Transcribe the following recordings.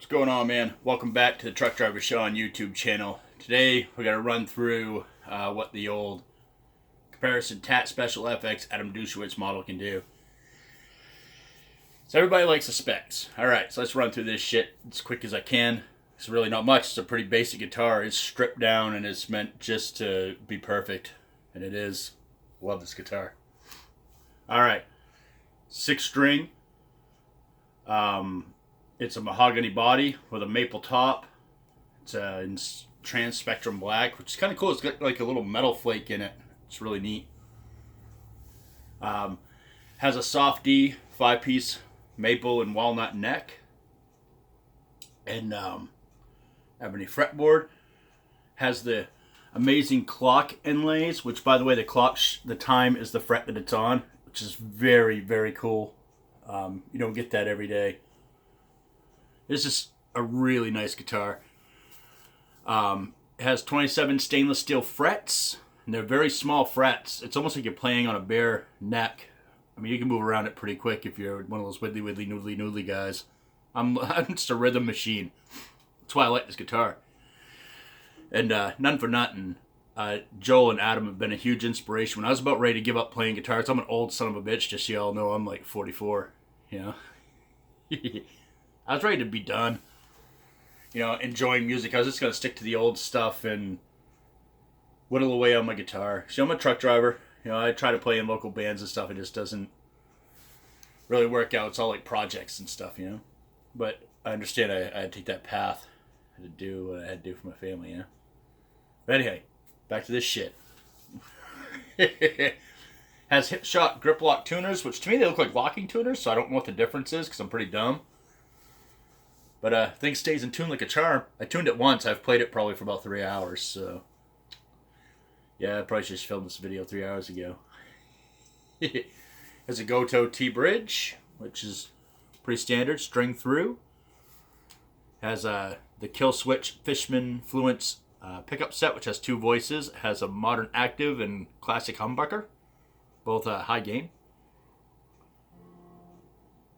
What's going on, man? Welcome back to the Truck Driver Show on YouTube channel. Today we're going to run through what the old Caparison TAT Special FX Adam Dutkiewicz model can do. So everybody likes the specs. Alright, so let's run through this shit as quick as I can. It's really not much. It's a pretty basic guitar. It's stripped down and it's meant just to be perfect. And it is. Love this guitar. Alright. 6-string. It's a mahogany body with a maple top. It's in trans spectrum black, which is kind of cool. It's got like a little metal flake in it. It's really neat. Has a soft D 5-piece maple and walnut neck. And ebony fretboard. Has the amazing clock inlays, which by the way, the time is the fret that it's on, which is very, very cool. You don't get that every day. This is a really nice guitar. It has 27 stainless steel frets, and they're very small frets. It's almost like you're playing on a bare neck. I mean, you can move around it pretty quick if you're one of those widdly, noodly guys. I'm just a rhythm machine. That's why I like this guitar. And none for nothing, Joel and Adam have been a huge inspiration. When I was about ready to give up playing guitars, I'm an old son of a bitch, just so y'all know. I'm like 44, you know. I was ready to be done, you know, enjoying music. I was just going to stick to the old stuff and whittle away on my guitar. So I'm a truck driver. You know, I try to play in local bands and stuff. It just doesn't really work out. It's all like projects and stuff, you know. But I understand I had to take that path. I had to do what I had to do for my family, you know. But anyway, back to this shit. Has hip shot grip lock tuners, which to me they look like locking tuners, so I don't know what the difference is because I'm pretty dumb. But thing stays in tune like a charm. I tuned it once. I've played it probably for about 3 hours. So yeah, I probably just filmed this video 3 hours ago. Has a Goto T-bridge, which is pretty standard, string through. Has the Kill Switch Fishman Fluence pickup set, which has 2 voices. It has a modern active and classic humbucker, both high gain.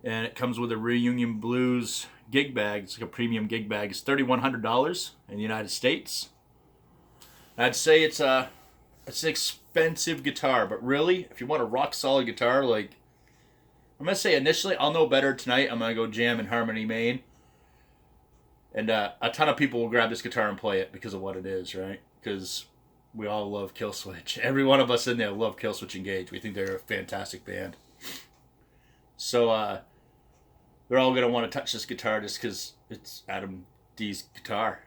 And it comes with a Reunion Blues gig bag. It's like a premium gig bag. It's $3,100 in the United States. I'd say it's an expensive guitar, but really, if you want a rock solid guitar, like I'm gonna say initially, I'll know better tonight. I'm gonna go jam in Harmony, Maine, and a ton of people will grab this guitar and play it because of what it is, right? Because we all love Killswitch. Every one of us in there love Killswitch Engage. We think they're a fantastic band. So they're all going to want to touch this guitar just because it's Adam D's guitar.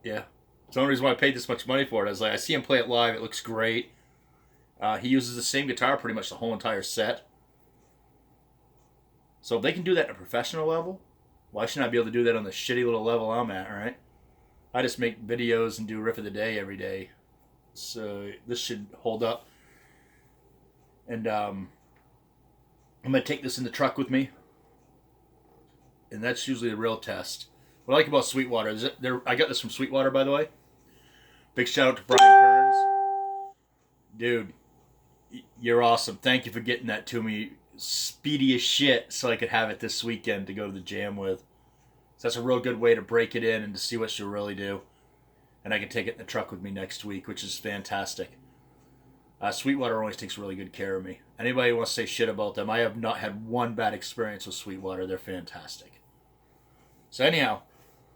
Yeah. It's the only reason why I paid this much money for it. I was like, I see him play it live. It looks great. He uses the same guitar pretty much the whole entire set. So if they can do that at a professional level, why shouldn't I be able to do that on the shitty little level I'm at, right? I just make videos and do riff of the day every day. So this should hold up. And I'm going to take this in the truck with me. And that's usually the real test. What I like about Sweetwater is I got this from Sweetwater, by the way. Big shout out to Brian Kearns. Dude, you're awesome. Thank you for getting that to me speedy as shit so I could have it this weekend to go to the jam with. So that's a real good way to break it in and to see what she'll really do. And I can take it in the truck with me next week, which is fantastic. Sweetwater always takes really good care of me. Anybody who wants to say shit about them, I have not had one bad experience with Sweetwater. They're fantastic. So anyhow,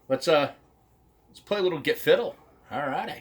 let's play a little Get Fiddle. Alrighty.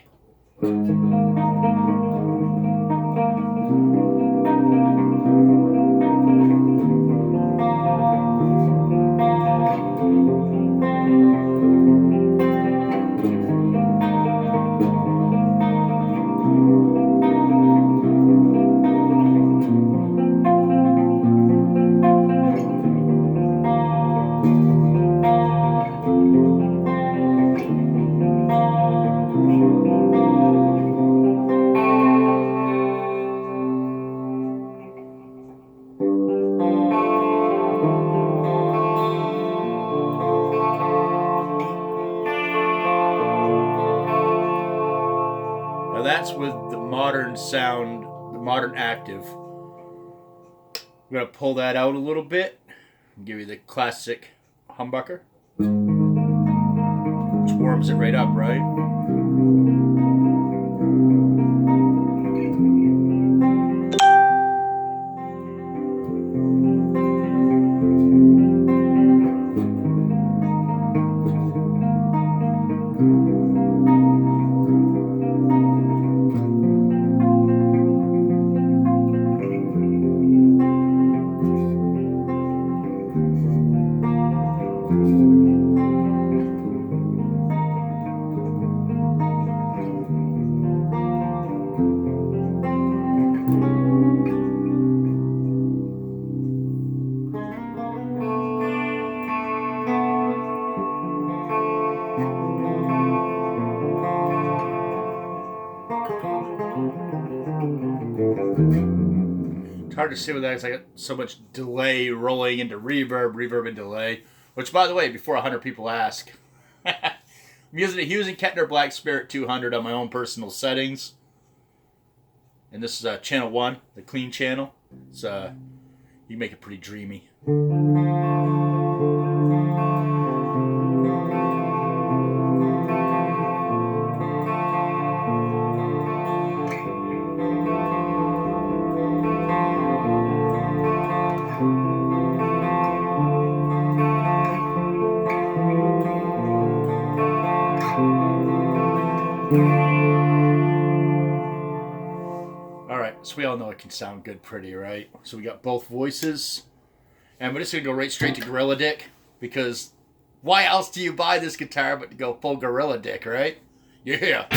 Now that's with the modern sound, the modern active. I'm going to pull that out a little bit and give you the classic humbucker, which warms it right up, right? It's hard to see with that because I got so much delay rolling into reverb and delay. Which, by the way, before 100 people ask, I'm using Kettner Black Spirit 200 on my own personal settings. And this is channel 1, the clean channel. It's you make it pretty dreamy. So we all know it can sound good pretty, right? So we got both voices. And we're just going to go right straight to Gorilla Dick. Because why else do you buy this guitar but to go full Gorilla Dick, right? Yeah.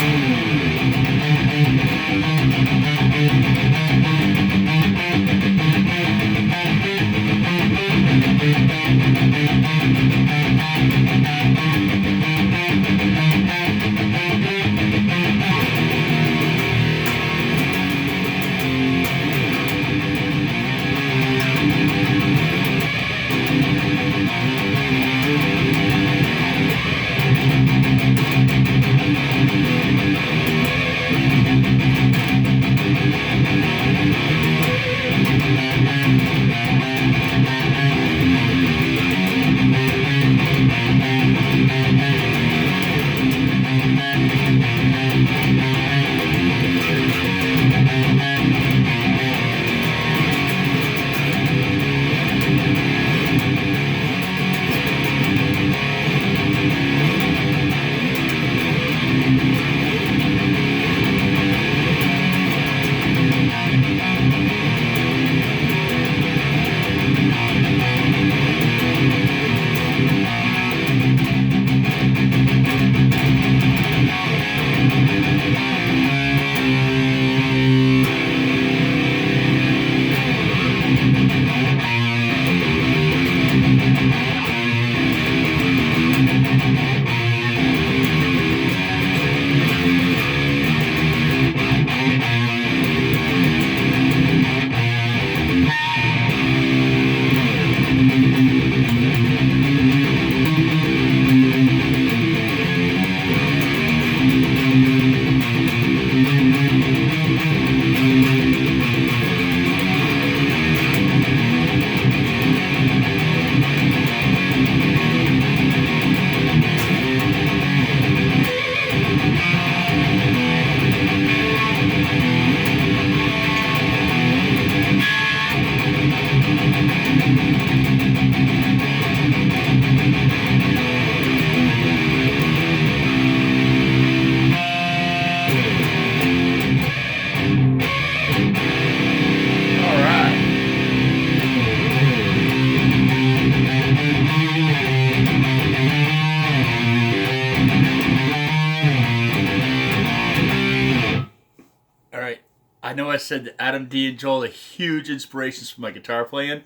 I know I said that Adam D and Joel are huge inspirations for my guitar playing.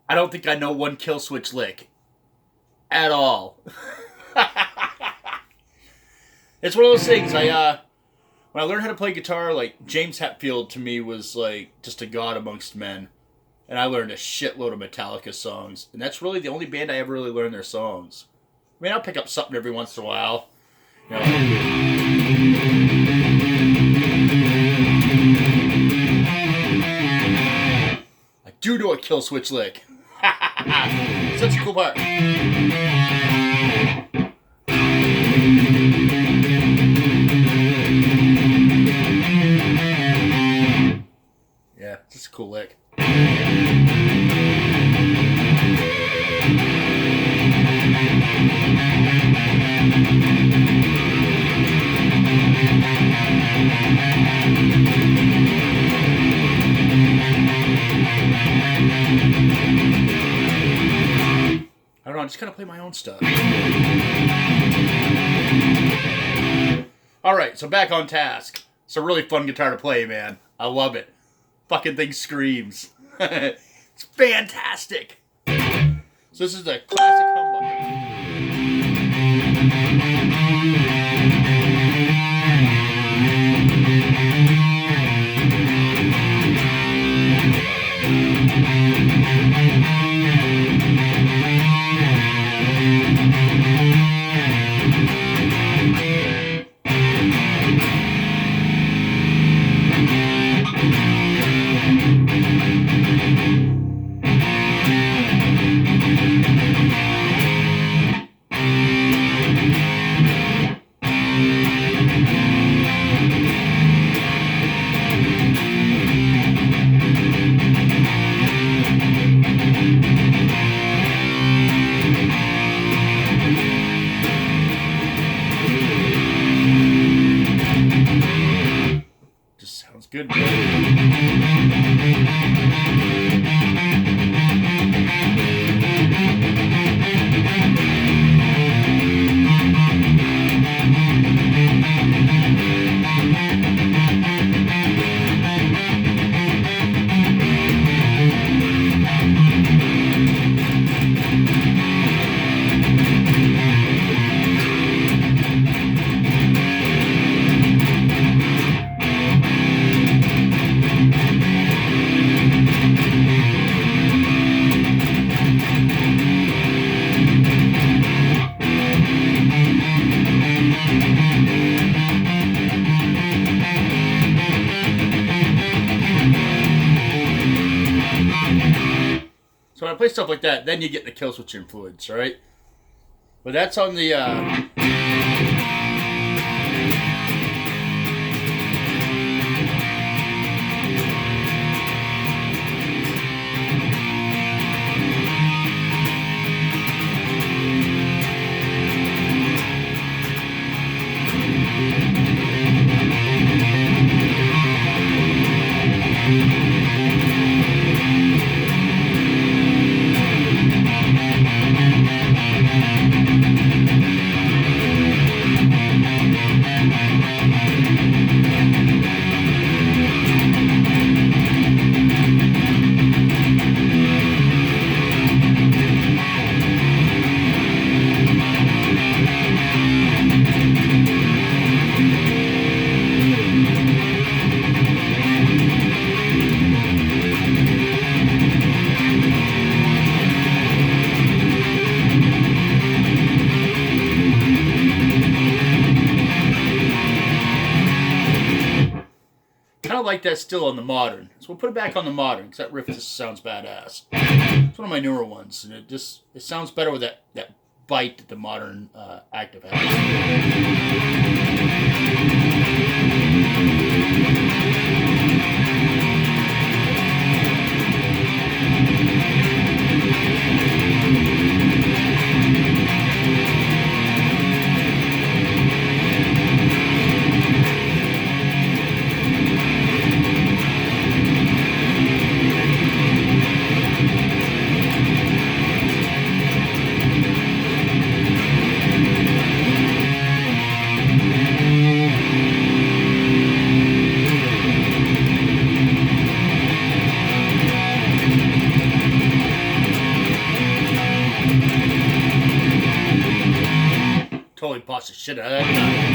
I don't think I know one kill switch lick. At all. It's one of those things, when I learned how to play guitar, like, James Hetfield to me was, like, just a god amongst men. And I learned a shitload of Metallica songs. And that's really the only band I ever really learned their songs. I mean, I'll pick up something every once in a while. You know. I do know a kill switch lick. such a cool part. Yeah, it's a cool lick. I don't know, I just gotta play my own stuff. Alright, so back on task. It's a really fun guitar to play, man. I love it. Fucking thing screams. It's fantastic. So this is a classic humbucker. Good. So when I play stuff like that, then you get the kill switch influence, right? But that's on the like that still on the modern. So we'll put it back on the modern because that riff just sounds badass. It's one of my newer ones, and it sounds better with that bite that the modern active has. Totally bossed the shit out of that.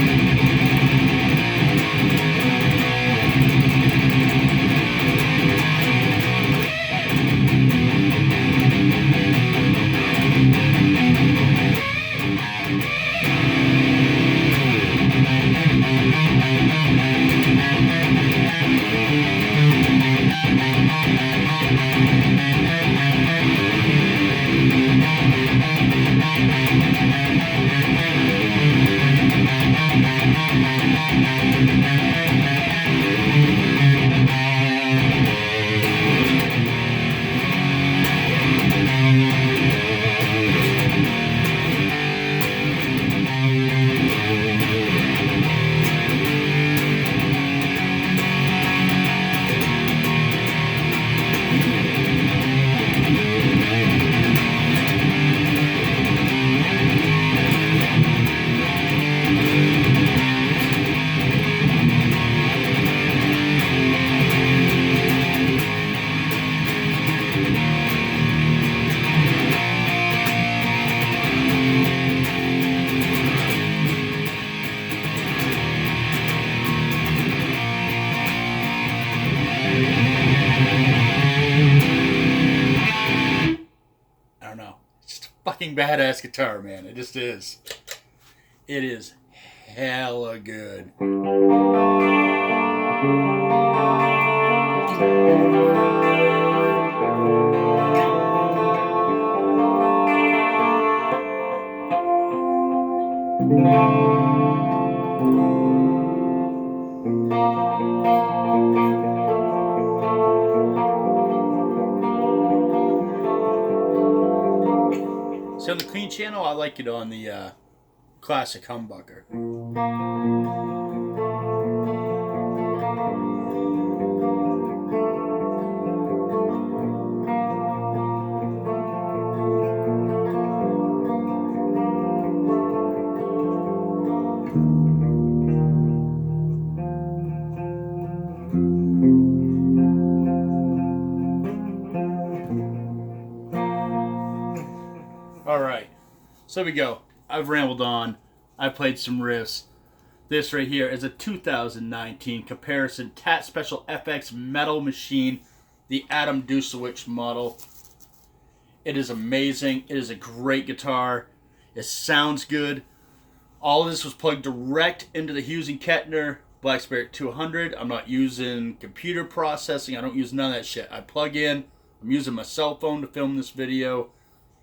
fucking badass guitar, man. It just is. It is hella good. See, on the clean channel, I like it on the classic humbucker. Alright, so there we go. I've rambled on. I played some riffs. This right here is a 2019 Caparison TAT Special FX Metal Machine, the Adam Dutkiewicz model. It is amazing. It is a great guitar. It sounds good. All of this was plugged direct into the Hughes & Kettner Black Spirit 200. I'm not using computer processing. I don't use none of that shit. I plug in. I'm using my cell phone to film this video.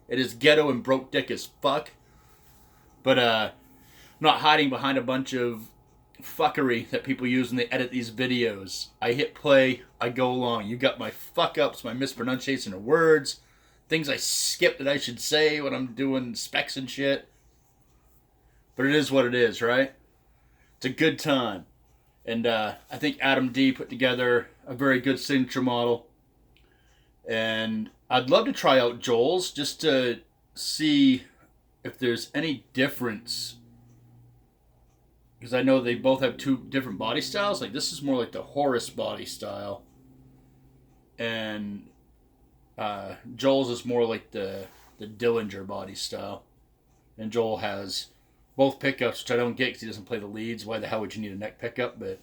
It is ghetto and broke dick as fuck. But I'm not hiding behind a bunch of fuckery that people use when they edit these videos. I hit play, I go along. You got my fuck ups, my mispronunciation of words, things I skip that I should say when I'm doing specs and shit. But it is what it is, right? It's a good time. And I think Adam D put together a very good signature model. And I'd love to try out Joel's just to see if there's any difference. Because I know they both have two different body styles. Like, this is more like the Horace body style. And Joel's is more like the Dillinger body style. And Joel has both pickups, which I don't get because he doesn't play the leads. Why the hell would you need a neck pickup? But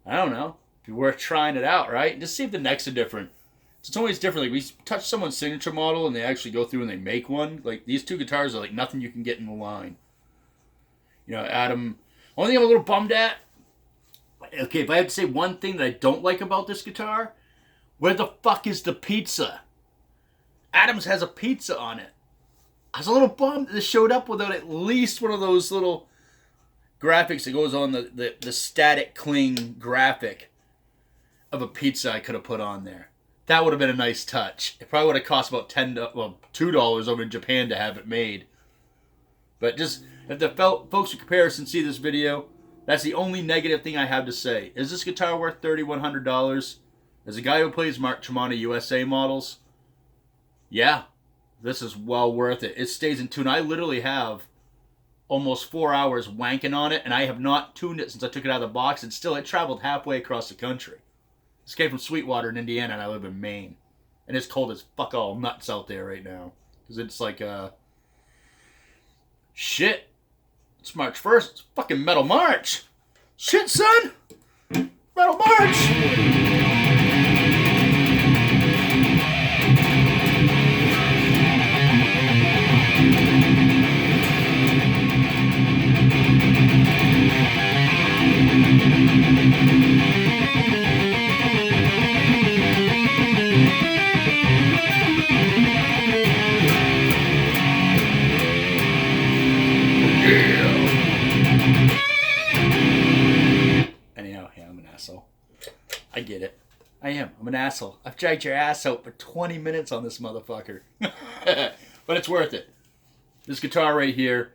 I don't know. It'd be worth trying it out, right? Just see if the necks are different. It's always different. Like, we touch someone's signature model and they actually go through and they make one. Like, these two guitars are like nothing you can get in the line. You know, Adam, only thing I'm a little bummed at, okay, if I had to say one thing that I don't like about this guitar, where the fuck is the pizza? Adam's has a pizza on it. I was a little bummed that it showed up without at least one of those little graphics that goes on the static cling graphic of a pizza I could have put on there. That would have been a nice touch. It probably would have cost about $2 over in Japan to have it made. But just, if the folks at Caparison see this video, that's the only negative thing I have to say. Is this guitar worth $3,100? As a guy who plays Mark Tremonti USA models, yeah, this is well worth it. It stays in tune. I literally have almost 4 hours wanking on it, and I have not tuned it since I took it out of the box, and still it traveled halfway across the country. This came from Sweetwater in Indiana, and I live in Maine. And it's cold as fuck all nuts out there right now. Because it's like, shit. It's March 1st. It's fucking Metal March. Shit, son. Metal March. Anyhow, yeah, I'm an asshole. I get it. I am. I'm an asshole. I've dragged your ass out for 20 minutes on this motherfucker. But it's worth it. This guitar right here,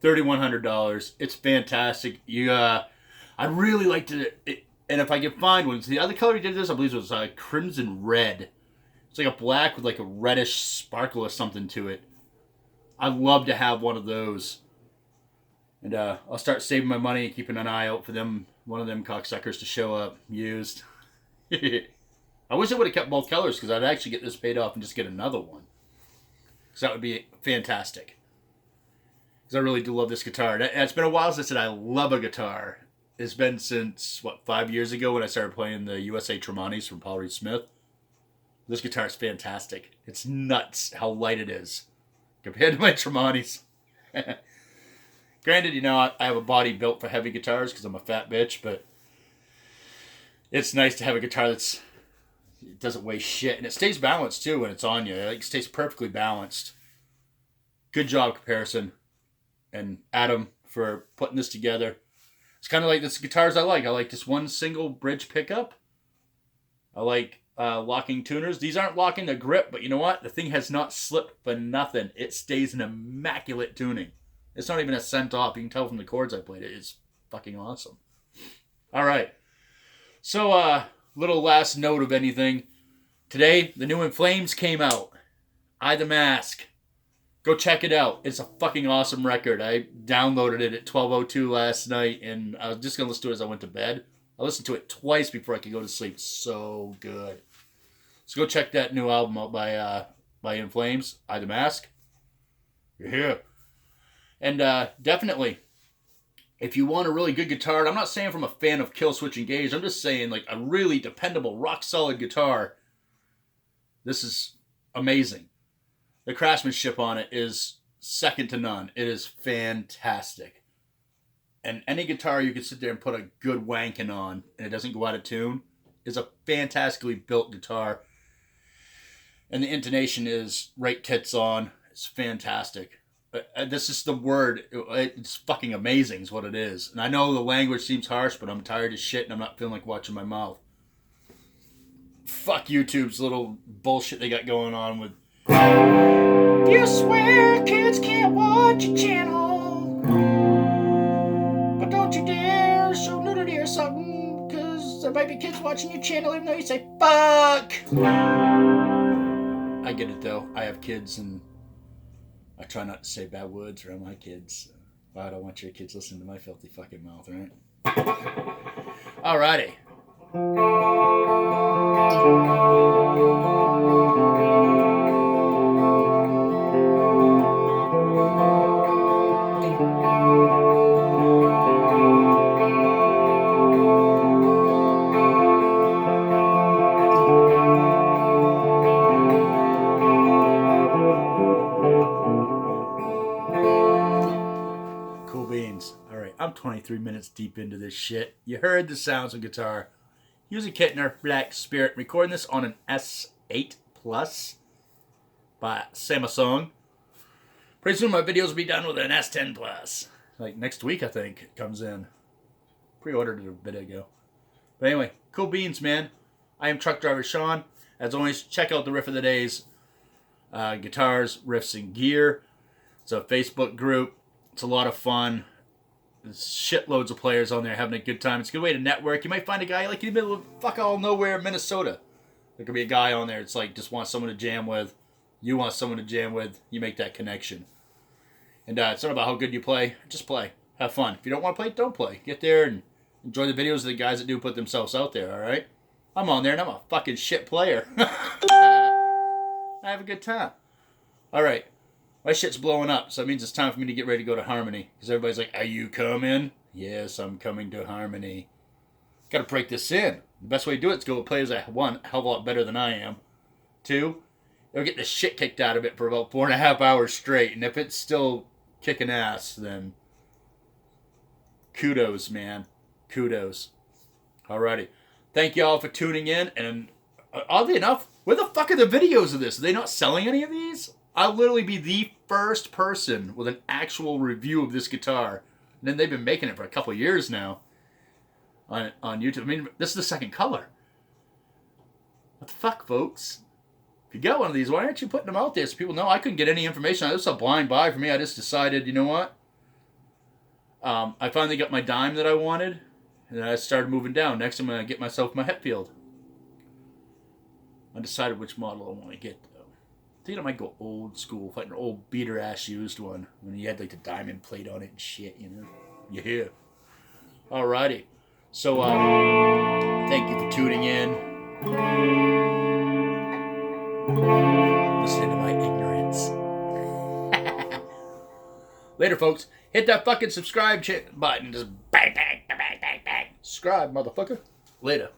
$3,100. It's fantastic. I'd really like to, and if I can find one, so the other color he did this, I believe it was crimson red. It's like a black with like a reddish sparkle or something to it. I'd love to have one of those. And I'll start saving my money and keeping an eye out for them, one of them cocksuckers to show up used. I wish I would have kept both colors because I'd actually get this paid off and just get another one. Because that would be fantastic. Because I really do love this guitar. And it's been a while since I said I love a guitar. It's been since, 5 years ago when I started playing the USA Tremontis from Paul Reed Smith. This guitar is fantastic. It's nuts how light it is. compared to my Tremontis. Granted, you know, I have a body built for heavy guitars because I'm a fat bitch, but it's nice to have a guitar it doesn't weigh shit, and it stays balanced too when it's on you. It stays perfectly balanced. Good job, Caparison, and Adam for putting this together. It's kind of like this guitars I like. I like this one single bridge pickup. I like locking tuners. These aren't locking the grip, but you know what? The thing has not slipped for nothing. It stays in immaculate tuning. It's not even a cent off. You can tell from the chords I played. It's fucking awesome. All right. So, little last note of anything. Today, the new In Flames came out. I the Mask. Go check it out. It's a fucking awesome record. I downloaded it at 12:02 last night, and I was just going to listen to it as I went to bed. I listened to it twice before I could go to sleep. It's so good. So go check that new album out by In Flames. I the Mask. You're here. And definitely, if you want a really good guitar, I'm not saying from a fan of Kill Switch Engage, I'm just saying like a really dependable, rock-solid guitar, this is amazing. The craftsmanship on it is second to none. It is fantastic. And any guitar you can sit there and put a good wanking on and it doesn't go out of tune is a fantastically built guitar. And the intonation is right tits on. It's fantastic. This is the word. It's fucking amazing is what it is. And I know the language seems harsh, but I'm tired as shit and I'm not feeling like watching my mouth. Fuck YouTube's little bullshit they got going on with... You swear kids can't watch your channel, but don't you dare show nudity or something, because there might be kids watching your channel even though you say fuck. I get it though. I have kids and I try not to say bad words around my kids. I don't want your kids listening to my filthy fucking mouth, right? Alrighty. Cool beans. Alright, I'm 23 minutes deep into this shit. You heard the sounds of guitar. Using Kittner Black Spirit. Recording this on an S8 Plus by Samsung. Pretty soon my videos will be done with an S10 Plus. Like next week, I think, it comes in. Pre-ordered it a bit ago. But anyway, cool beans, man. I am Truck Driver Sean. As always, check out the Riff of the Days. Guitars, riffs, and gear. It's a Facebook group. It's a lot of fun. There's shitloads of players on there having a good time. It's a good way to network. You might find a guy like in the middle of fuck all nowhere, Minnesota. There could be a guy on there. It's like just want someone to jam with. You want someone to jam with. You make that connection. And it's not about how good you play. Just play. Have fun. If you don't want to play, don't play. Get there and enjoy the videos of the guys that do put themselves out there, alright? I'm on there and I'm a fucking shit player. I have a good time. Alright. My shit's blowing up, so that means it's time for me to get ready to go to Harmony. Because everybody's like, are you coming? Yes, I'm coming to Harmony. Gotta break this in. The best way to do it is go with players that, one, a hell of a lot better than I am. Two, they'll get the shit kicked out of it for about 4.5 hours straight. And if it's still kicking ass, then kudos, man. Kudos. Alrighty. Thank you all for tuning in. And oddly enough, where the fuck are the videos of this? Are they not selling any of these? I'll literally be the first person with an actual review of this guitar. And then they've been making it for a couple of years now on YouTube. I mean, this is the second color. What the fuck, folks? If you got one of these, why aren't you putting them out there so people know? I couldn't get any information. This was a blind buy for me. I just decided, you know what? I finally got my dime that I wanted. And I started moving down. Next, I'm going to get myself my Hetfield. I decided which model I want to get, though. I think I might go old school, like an old beater-ass used one. When you had, like, the diamond plate on it and shit, you know? You hear? Alrighty. So, thank you for tuning in. Listen to my ignorance. Later, folks. Hit that fucking subscribe button. Just bang, bang, bang, bang, bang. Subscribe, motherfucker. Later.